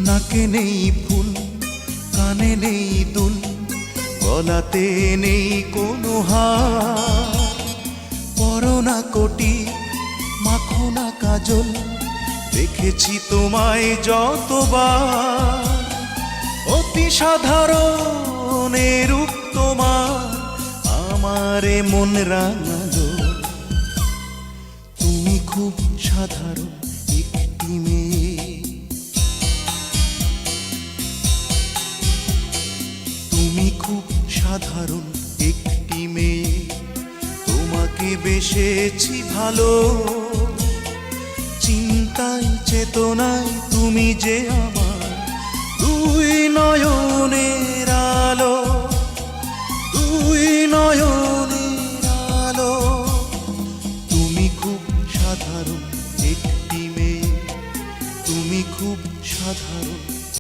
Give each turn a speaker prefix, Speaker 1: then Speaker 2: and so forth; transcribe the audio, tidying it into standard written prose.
Speaker 1: নাকে নেই ফুল, কানে নেই দুল, গলাতে নেই কোনো হার। পরনা কোটি, মাখো না কাজল, দেখেছি তোমায় যতবার। অতি সাধারণ এ রূপ তোমার আমারে মন রাঙালো। তুমি খুব সাধারণ একটি মেয়ে, তুমি খুব সাধারণ একটি মেয়ে। তোমাকে বেসেছি ভালো, চিন্তায় চেতনায় তুমি যে আমার দুই নয়নের আলো, দুই নয়নের আলো। তুমি খুব সাধারণ একটি মেয়ে, তুমি খুব সাধারণ।